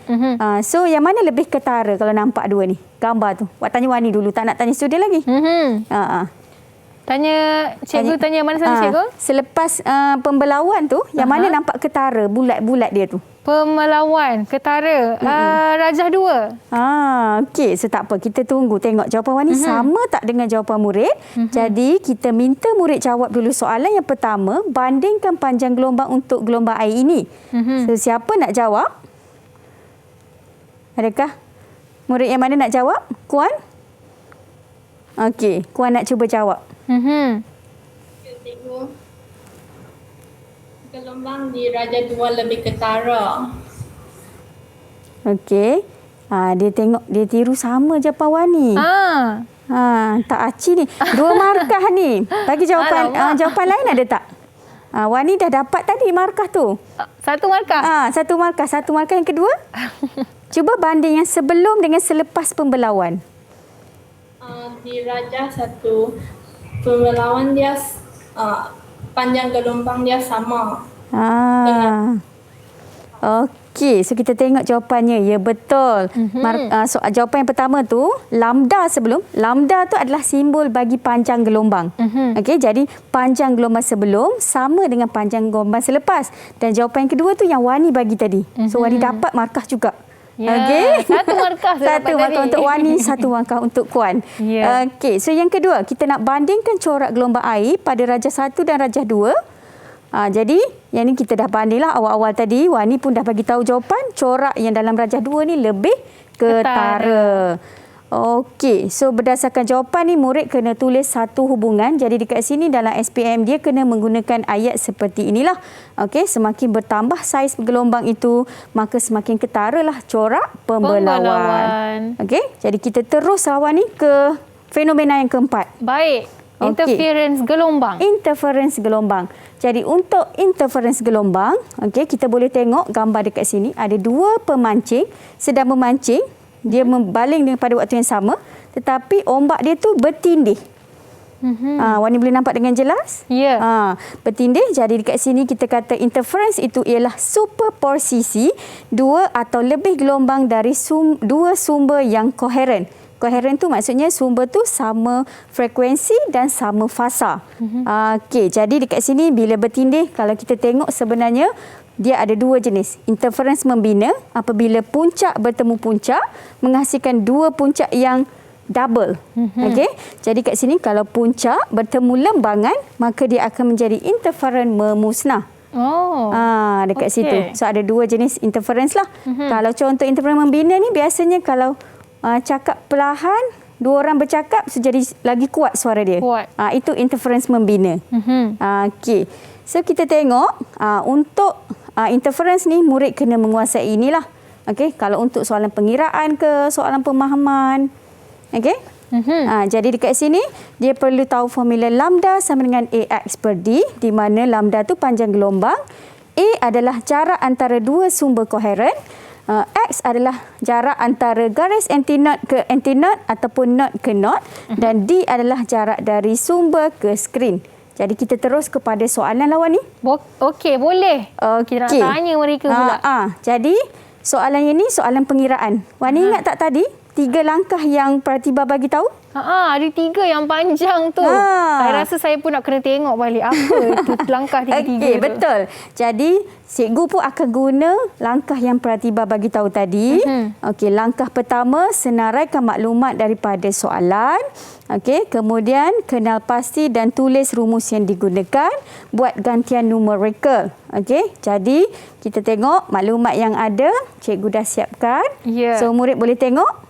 So, yang mana lebih ketara kalau nampak dua ni? Gambar tu. Buat tanya Wani dulu, tak nak tanya student lagi. Tanya cikgu, tanya mana satu cikgu? Selepas pembelauan tu, yang mana nampak ketara, bulat-bulat dia tu? Pembelauan, ketara, rajah 2. Okey, so tak apa. Kita tunggu tengok jawapan Wani sama tak dengan jawapan murid. Jadi, kita minta murid jawab dulu soalan yang pertama, bandingkan panjang gelombang untuk gelombang air ini. So, siapa nak jawab? Adakah murid yang mana nak jawab? Kuan? Okey, Kuan nak cuba jawab. Cikgu, gelombang di Raja 2 lebih ketara. Okey. Dia tengok, dia tiru sama jawapan Wani. Tak aci ni. 2 markah ni. Bagi jawapan jawapan lain ada tak? Wani dah dapat tadi markah tu. 1 markah? 1 markah. 1 markah yang kedua? Cuba banding yang sebelum dengan selepas pembelauan. Di Raja 1, pembelauan dia panjang gelombang dia sama. Okey, so kita tengok jawapannya. Ya, betul. Jawapan yang pertama tu, lambda sebelum. Lambda tu adalah simbol bagi panjang gelombang. Okey, jadi panjang gelombang sebelum sama dengan panjang gelombang selepas. Dan jawapan yang kedua tu yang Wani bagi tadi. So, Wani dapat markah juga. Ya, okey. satu markah Satu markah untuk Wani, satu markah untuk Kuan. Ya. Okey, so yang kedua, kita nak bandingkan corak gelombang air pada Raja 1 dan Raja 2. Jadi, yang ni kita dah bandinglah awal-awal tadi. Wani pun dah bagi tahu jawapan. Corak yang dalam Raja 2 ni lebih ketara. Okey, so berdasarkan jawapan ni murid kena tulis satu hubungan. Jadi dekat sini dalam SPM dia kena menggunakan ayat seperti inilah. Okey, semakin bertambah saiz gelombang itu, maka semakin ketaralah corak pembelauan. Okey, jadi kita terus lawan ni ke fenomena yang keempat. Baik. Interference gelombang. Interference gelombang. Jadi untuk interference gelombang, okey, kita boleh tengok gambar dekat sini ada dua pemancing sedang memancing. Dia membaling pada waktu yang sama, tetapi ombak dia tu bertindih. Wani boleh nampak dengan jelas? Ya. Bertindih. Jadi dekat sini kita kata interference itu ialah superposisi dua atau lebih gelombang dari dua sumber yang koheren. Koheren tu maksudnya sumber tu sama frekuensi dan sama fasa. Okey, jadi dekat sini bila bertindih, kalau kita tengok sebenarnya dia ada dua jenis. Interference membina apabila puncak bertemu puncak menghasilkan dua puncak yang double. Okey. Jadi kat sini kalau puncak bertemu lembangan, maka dia akan menjadi interference memusnah. Dekat situ. So ada dua jenis interference lah. Kalau contoh interference membina ni biasanya kalau cakap perlahan, dua orang bercakap so jadi lagi kuat suara dia. Itu interference membina. Okey. So kita tengok untuk interference ni murid kena menguasai inilah. Okey, kalau untuk soalan pengiraan ke soalan pemahaman. Okey? Jadi dekat sini dia perlu tahu formula lambda sama dengan AX per D, di mana lambda tu panjang gelombang, A adalah jarak antara dua sumber koheren, X adalah jarak antara garis antinod ke antinod ataupun node ke node, dan D adalah jarak dari sumber ke skrin. Jadi kita terus kepada soalan lawan ni. Okey, boleh. Kita nak tanya mereka pula. Jadi soalan ini soalan pengiraan. Wani ingat tak tadi 3 langkah yang Pratibha bagi tahu? Ada 3 yang panjang tu. Saya rasa saya pun nak kena tengok balik apa tu langkah 3-3 tu. Betul. Jadi cikgu pun akan guna langkah yang Pratibha bagi tahu tadi. Okey, langkah pertama senaraikan maklumat daripada soalan. Okey, kemudian kenal pasti dan tulis rumus yang digunakan, buat gantian numerical. Okey, jadi kita tengok maklumat yang ada, cikgu dah siapkan. So murid boleh tengok.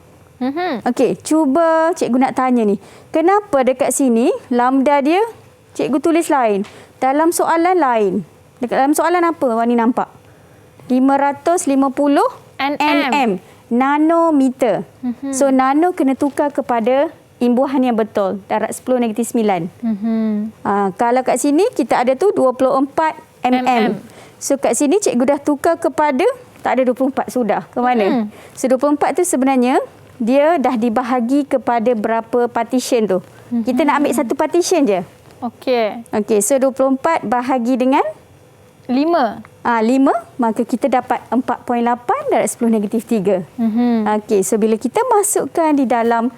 Okey, cuba cikgu nak tanya ni. Kenapa dekat sini lambda dia cikgu tulis lain, dalam soalan lain? Dekat dalam soalan apa Wani nampak? 550 nm, nanometer. So nano kena tukar kepada imbuhan yang betul, darab 10 - 9. Kalau kat sini kita ada tu 24 mm. So kat sini cikgu dah tukar kepada, tak ada 24 sudah. Ke mana? So 24 tu sebenarnya dia dah dibahagi kepada berapa partition tu. Kita nak ambil satu partition je. Okey, so 24 bahagi dengan 5. 5, maka kita dapat 4.8 darab 10 - 3. Okey, so bila kita masukkan di dalam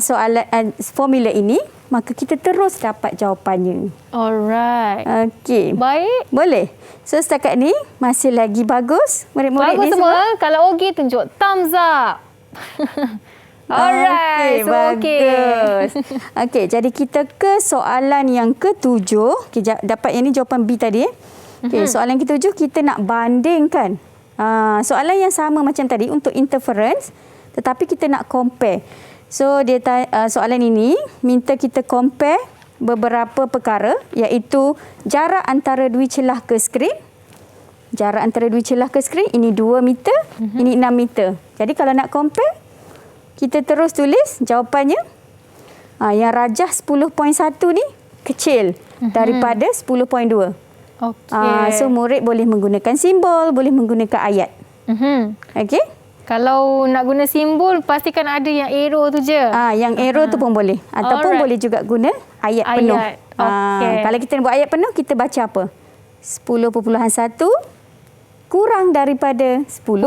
soalan formula ini, maka kita terus dapat jawapannya. Alright. Okey. Baik. Boleh. So setakat ni masih lagi bagus. Murid-murid bagus ni semua. Kalau okey tunjuk thumbs up. Alright, semua bagus. Okey, jadi kita ke soalan yang ke-7. Okay, dapat yang ni jawapan B tadi. Okey, soalan ke-7 kita nak bandingkan. Soalan yang sama macam tadi untuk interference, tetapi kita nak compare. So dia soalan ini minta kita compare beberapa perkara, iaitu jarak antara dua celah ke skrin. Jarak antara dua celah ke skrin ini 2 meter, ini 6 meter. Jadi kalau nak compare, kita terus tulis jawapannya. Yang rajah 10.1 ni kecil daripada 10.2. Okey. So murid boleh menggunakan simbol, boleh menggunakan ayat. Okey? Kalau nak guna simbol, pastikan ada yang arrow tu je. Yang arrow tu pun boleh. Ataupun boleh juga guna ayat penuh. Okey. Kalau kita nak buat ayat penuh, kita baca apa? 10.1 kurang daripada 10.2.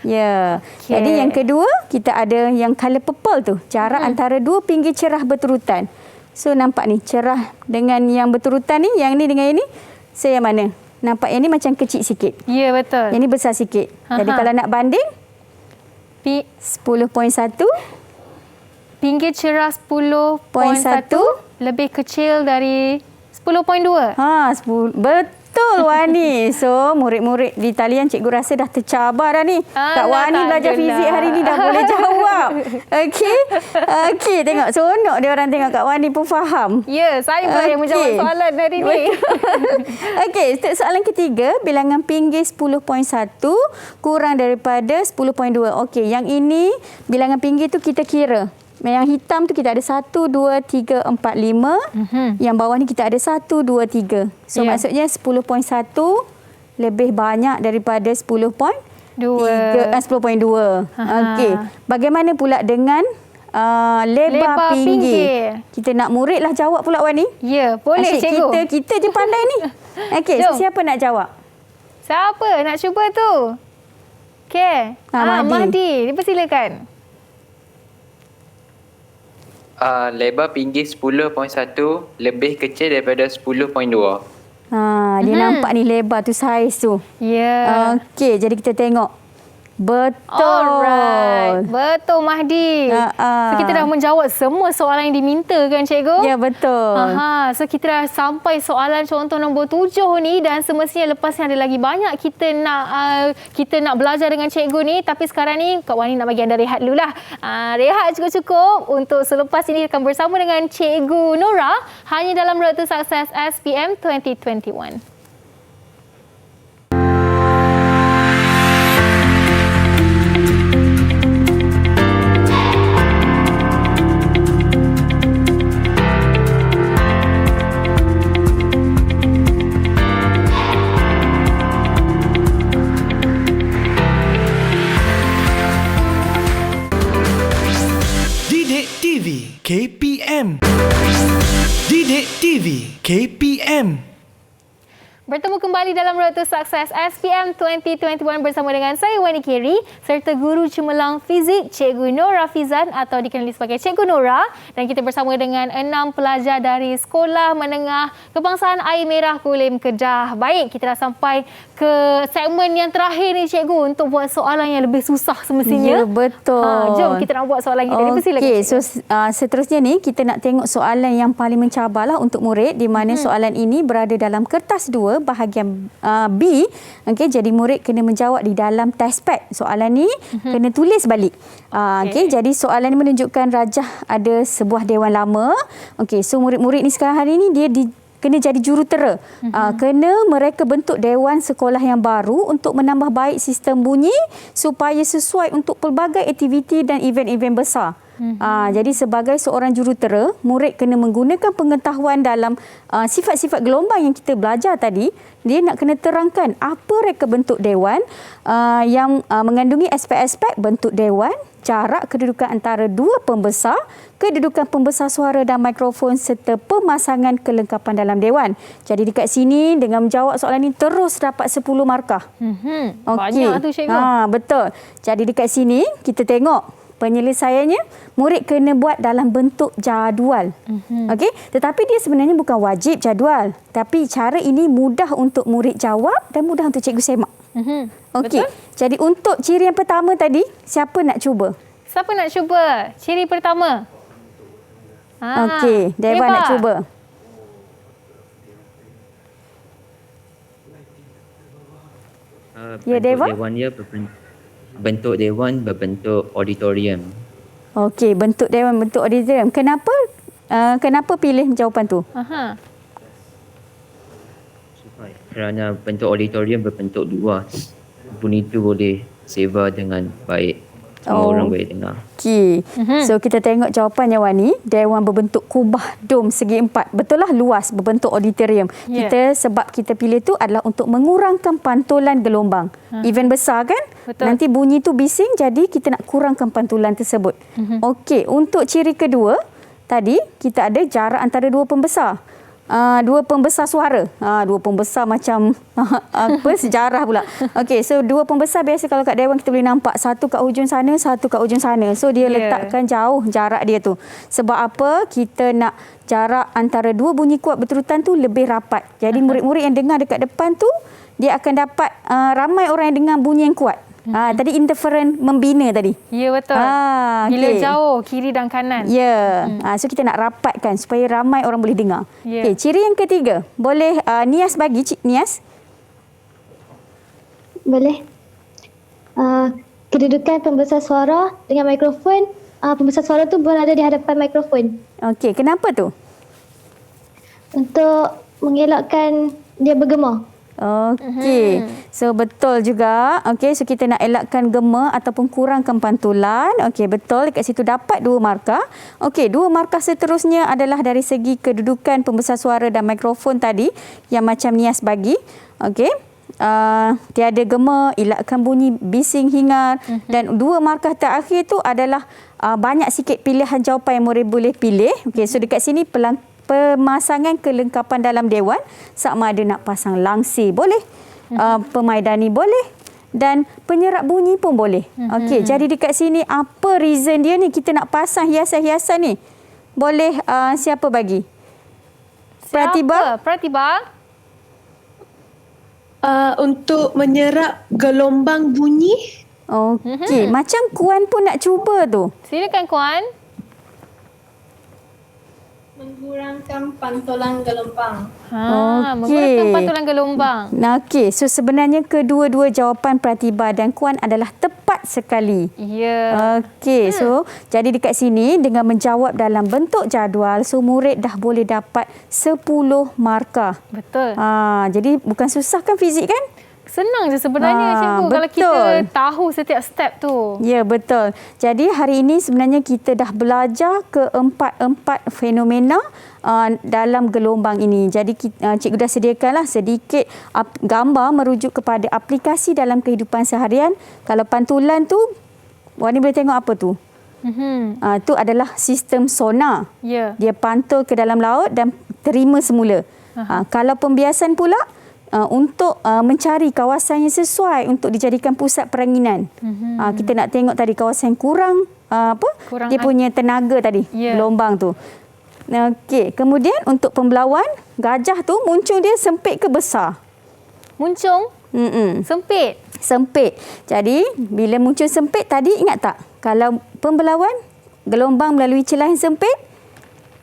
Ya. Okey. Jadi yang kedua, kita ada yang colour purple tu. Jarak antara dua pinggir cerah berturutan. So nampak ni, cerah dengan yang berturutan ni, yang ni dengan yang ni, so yang mana? Nampak yang ni macam kecil sikit. Ya, betul. Yang ni besar sikit. Jadi kalau nak banding, 10.1 pinggir cerah 10.1 lebih kecil dari 10.2. Betul Wani. So murid-murid di talian cikgu rasa dah tercabar dah ni. Kak Wani belajar fizik hari ni dah boleh jawab. Okey, tengok seronok dia orang tengok Kak Wani pun faham. Ya, saya pula yang menjawab soalan hari ni. Okey, untuk soalan ketiga, bilangan pinggir 10.1 kurang daripada 10.2. Okey, yang ini bilangan pinggir tu kita kira. Yang hitam tu kita ada 1, 2, 3, 4, 5. Yang bawah ni kita ada 1, 2, 3. So maksudnya 10.1 lebih banyak daripada 10.2. Okey. Bagaimana pula dengan lebar pinggir? Kita nak murid lah jawab pula Wani. Ya, boleh cikgu. Kita je pandai ni. Okey, so siapa nak jawab? Siapa nak cuba tu? Okey. Mahdi, dipersilakan. Lebar pinggir 10.1 lebih kecil daripada 10.2. Dia nampak ni lebar tu, saiz tu. Ya. Okey, jadi kita tengok. Betul. Alright. Betul Mahdi. So kita dah menjawab semua soalan yang diminta kan cikgu? Ya, betul. So kita dah sampai soalan contoh nombor 7 ni dan semestinya lepas ni ada lagi banyak kita nak belajar dengan cikgu ni, tapi sekarang ni Kak Wani nak bagi anda rehat dulu lah. Rehat cukup-cukup untuk selepas ini akan bersama dengan Cikgu Nora hanya dalam Road to Success SPM 2021. KPM. Didik TV KPM. Bertemu kembali dalam Road to Success SPM 2021 bersama dengan saya Wani Keri serta guru cemerlang fizik Cikgu Nora Fizan atau dikenali sebagai Cikgu Nora, dan kita bersama dengan 6 pelajar dari Sekolah Menengah Kebangsaan Air Merah Kulim Kedah. Baik, kita dah sampai ke segmen yang terakhir ni cikgu untuk buat soalan yang lebih susah semestinya. Ya, betul. Jom kita nak buat soalan kita. Dipersilakan. Okey, so seterusnya ni kita nak tengok soalan yang paling mencabarlah untuk murid, di mana soalan ini berada dalam kertas 2 bahagian B. Okey, jadi murid kena menjawab di dalam test pad. Soalan ni kena tulis balik. Okey, jadi soalan ni menunjukkan rajah ada sebuah dewan lama. Okey, so murid-murid ni sekarang hari ni dia kena jadi jurutera. Kena mereka bentuk dewan sekolah yang baru untuk menambah baik sistem bunyi supaya sesuai untuk pelbagai aktiviti dan event-event besar. Jadi sebagai seorang jurutera, murid kena menggunakan pengetahuan dalam sifat-sifat gelombang yang kita belajar tadi. Dia nak kena terangkan apa reka bentuk dewan yang mengandungi aspek-aspek bentuk dewan, jarak kedudukan antara dua pembesar, kedudukan pembesar suara dan mikrofon serta pemasangan kelengkapan dalam dewan. Jadi dekat sini dengan menjawab soalan ini terus dapat 10 markah. Banyak tu cikgu. Betul. Jadi dekat sini kita tengok penyelesaiannya, murid kena buat dalam bentuk jadual. Okey, tetapi dia sebenarnya bukan wajib jadual, tapi cara ini mudah untuk murid jawab dan mudah untuk cikgu semak. Okey, jadi untuk ciri yang pertama tadi, siapa nak cuba? Siapa nak cuba ciri pertama? Okey, Deva nak cuba. Ya, Deva. Bentuk dewan berbentuk auditorium. Okey, bentuk dewan bentuk auditorium. Kenapa pilih jawapan tu? Kerana bentuk auditorium berbentuk luas. Bunyi itu boleh sebar dengan baik. Semua orang boleh dengar. Okey. So kita tengok jawapannya Wani. Dewan berbentuk kubah dom segi 4. Betul lah, luas, berbentuk auditorium. Sebab kita pilih tu adalah untuk mengurangkan pantulan gelombang. Event besar kan? Betul. Nanti bunyi tu bising, jadi kita nak kurangkan pantulan tersebut. Okey, untuk ciri kedua, tadi kita ada jarak antara dua pembesar. Dua pembesar suara. Dua pembesar macam sejarah pula. Okey, so dua pembesar biasa kalau kat dewan kita boleh nampak satu kat hujung sana, satu kat hujung sana. So dia letakkan jauh jarak dia tu. Sebab apa? Kita nak jarak antara dua bunyi kuat berterutan tu lebih rapat. Jadi murid-murid yang dengar dekat depan tu dia akan dapat ramai orang yang dengar bunyi yang kuat. Tadi interference membina tadi. Ya, betul. Bila jauh kiri dan kanan. So kita nak rapatkan supaya ramai orang boleh dengar. Okey, ciri yang ketiga. Boleh Nias bagi Nias? Boleh. Kedudukan pembesar suara dengan mikrofon. Pembesar suara tu berada di hadapan mikrofon. Okey, kenapa tu? Untuk mengelakkan dia bergema. Okey. So betul juga. Okey, so kita nak elakkan gema ataupun kurangkan pantulan. Okey, betul. Dekat situ dapat 2 markah. Okey, 2 markah seterusnya adalah dari segi kedudukan pembesar suara dan mikrofon tadi yang macam Nias bagi. Okey. Tiada gema, elakkan bunyi bising hingar, dan 2 markah terakhir tu adalah banyak sikit pilihan jawapan yang murid boleh pilih. Okey, so dekat sini pemasangan kelengkapan dalam dewan, sama ada nak pasang langsir boleh, pemaidani boleh, dan penyerap bunyi pun boleh. Okey, jadi dekat sini apa reason dia ni kita nak pasang hiasan-hiasan ni? Boleh siapa bagi? Pratiba? Untuk menyerap gelombang bunyi. Okey, macam Kuan pun nak cuba tu. Silakan Kuan. Mengurangkan pantulan gelombang. Mengurangkan pantulan gelombang. Okey, so sebenarnya kedua-dua jawapan Pratiba dan Kuan adalah tepat sekali. Okey, so jadi dekat sini dengan menjawab dalam bentuk jadual, so murid dah boleh dapat 10 markah. Betul. Jadi bukan susah kan fizik kan? Senang je sebenarnya cikgu kalau kita tahu setiap step tu. Ya, betul. Jadi hari ini sebenarnya kita dah belajar keempat-empat fenomena dalam gelombang ini. Jadi cikgu dah sediakanlah sedikit gambar merujuk kepada aplikasi dalam kehidupan seharian. Kalau pantulan tu, Wani boleh tengok apa tu? Itu adalah sistem sonar. Dia pantul ke dalam laut dan terima semula. Kalau pembiasan pula, untuk mencari kawasan yang sesuai untuk dijadikan pusat peranginan. Kita nak tengok tadi kawasan kurang dia punya tenaga tadi, gelombang tu. Okey, kemudian untuk pembelawan, gajah tu muncung dia sempit ke besar? Muncung? Sempit. Sempit. Jadi bila muncul sempit tadi, ingat tak? Kalau pembelawan, gelombang melalui celah yang sempit,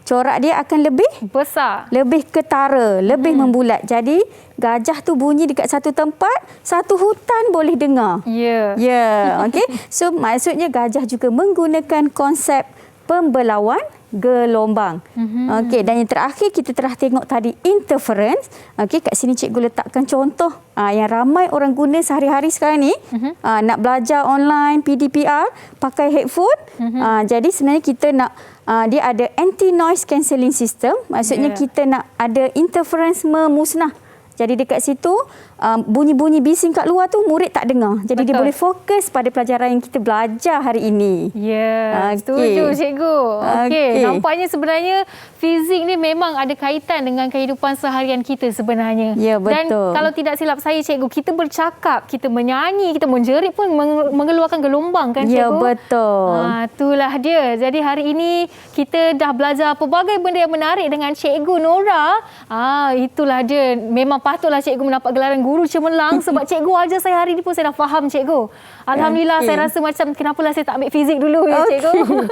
corak dia akan lebih besar, lebih ketara, lebih membulat. Jadi gajah tu bunyi dekat satu tempat, satu hutan boleh dengar. Okey. So maksudnya gajah juga menggunakan konsep pembelauan gelombang. Okey, dan yang terakhir kita telah tengok tadi interference. Okey, kat sini cikgu letakkan contoh yang ramai orang guna sehari-hari sekarang ni. Nak belajar online, PDPR, pakai headphone. Jadi sebenarnya kita nak dia ada anti noise cancelling system. Maksudnya kita nak ada interference memusnah. Jadi dekat situ bunyi-bunyi bising kat luar tu murid tak dengar. Jadi dia boleh fokus pada pelajaran yang kita belajar hari ini. Setuju cikgu. Okey, nampaknya sebenarnya fizik ni memang ada kaitan dengan kehidupan seharian kita sebenarnya. Dan kalau tidak silap saya cikgu, kita bercakap, kita menyanyi, kita menjerit pun mengeluarkan gelombang kan cikgu? Betul. Itulah dia. Jadi hari ini kita dah belajar pelbagai benda yang menarik dengan cikgu Nora. Itulah dia. Memang patutlah cikgu mendapat gelaran guru cemerlang sebab cikgu ajar saya hari ni pun saya dah faham cikgu. Alhamdulillah, saya rasa macam kenapalah saya tak ambil fizik dulu ya cikgu.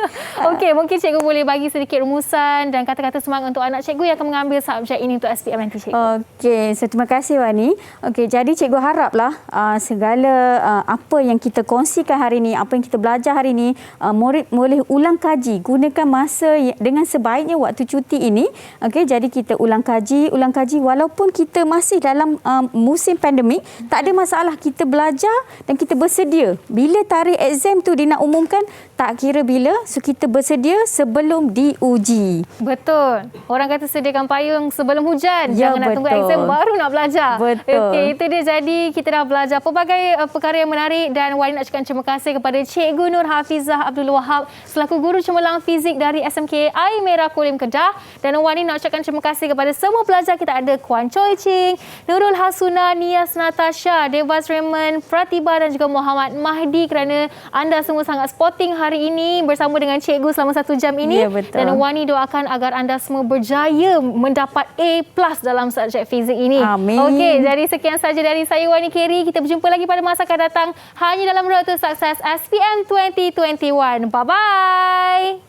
Okey, mungkin cikgu boleh bagi sedikit rumusan dan kata-kata kata-kata semangat untuk anak cikgu yang akan mengambil subjek ini untuk SPM nanti, cikgu. Okey, so terima kasih Wani. Okey, jadi cikgu haraplah segala apa yang kita kongsikan hari ini, apa yang kita belajar hari ini, murid boleh ulang kaji, gunakan masa dengan sebaiknya waktu cuti ini. Okey, jadi kita ulang kaji walaupun kita masih dalam musim pandemik, tak ada masalah, kita belajar dan kita bersedia. Bila tarikh exam tu dia nak umumkan, tak kira bila, so kita bersedia sebelum diuji. Betul. Orang kata sediakan payung sebelum hujan. Ya, Jangan nak tunggu betul. exam baru nak belajar. Betul. Okey, itu dia. Jadi kita dah belajar pelbagai perkara yang menarik dan Wani nak ucapkan terima kasih kepada Cikgu Nur Hafizah Abdul Wahab selaku guru cemerlang fizik dari SMK Air Merah Kulim Kedah, dan Wani nak ucapkan terima kasih kepada semua pelajar kita. Ada Kuan Choi Ching, Nurul Hasuna, Nias Natasha, Devas Raymond, Pratiba dan juga Muhammad Mahdi kerana anda semua sangat sporting hari ini bersama dengan cikgu selama 1 jam ini. Ya, betul. Dan Wani doakan agar anda semua berjaya mendapat A+ dalam subjek fizik ini. Amin. Okey, jadi sekian saja dari saya, Wani Keri. Kita berjumpa lagi pada masa akan datang hanya dalam Road to Success SPM 2021. Bye-bye.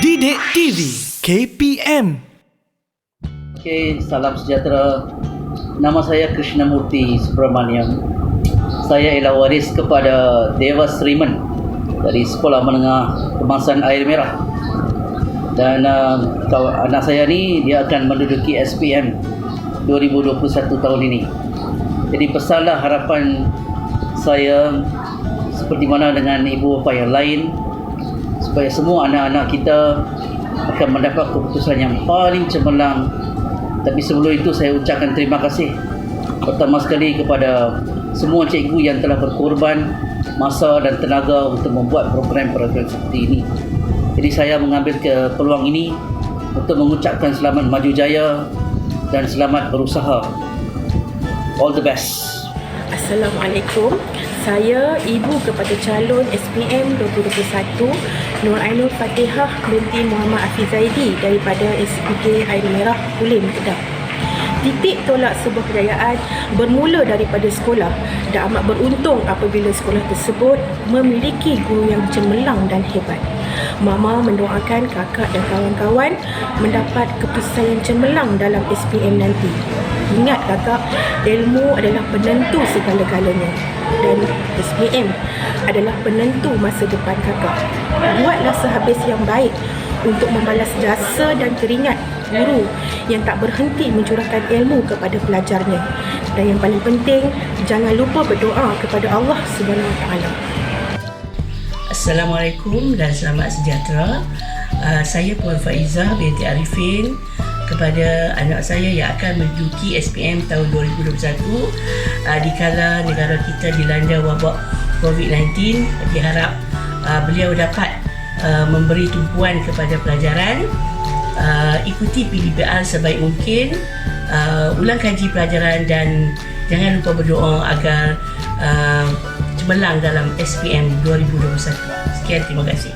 Didik TV KPM. Okey, salam sejahtera. Nama saya Krishnamurti Subramaniam. Saya ialah waris kepada Devas Raymond dari Sekolah Menengah Kebangsaan Air Merah. Dan anak saya ni dia akan menduduki SPM 2021 tahun ini. Jadi pesanlah harapan saya seperti mana dengan ibu bapa yang lain, supaya semua anak-anak kita akan mendapat keputusan yang paling cemerlang. Tapi sebelum itu saya ucapkan terima kasih pertama sekali kepada semua cikgu yang telah berkorban masa dan tenaga untuk membuat program-program seperti ini. Jadi saya mengambil peluang ini untuk mengucapkan selamat maju jaya dan selamat berusaha. All the best. Assalamualaikum. Saya ibu kepada calon SPM 2021 Nur Ainul Fatihah binti Muhammad Afiz Zaidi daripada SPK Air Merah Kulim Kedah. Titik tolak sebuah kejayaan bermula daripada sekolah dan amat beruntung apabila sekolah tersebut memiliki guru yang cemerlang dan hebat. Mama mendoakan kakak dan kawan-kawan mendapat keputusan yang cemerlang dalam SPM nanti. Ingat kakak, ilmu adalah penentu segala-galanya dan SPM adalah penentu masa depan kakak. Buatlah sehabis yang baik untuk membalas jasa dan keringat guru yang tak berhenti mencurahkan ilmu kepada pelajarnya. Dan yang paling penting, jangan lupa berdoa kepada Allah Subhanahu Wa Taala. Assalamualaikum dan selamat sejahtera. Saya Puan Faizah binti Arifin kepada anak saya yang akan menduduki SPM tahun 2021 dikala negara kita dilanda wabak COVID-19. Diharap beliau dapat memberi tumpuan kepada pelajaran, ikuti PDPR sebaik mungkin, ulang kaji pelajaran dan jangan lupa berdoa agar cemerlang dalam SPM 2021. Sekian, terima kasih.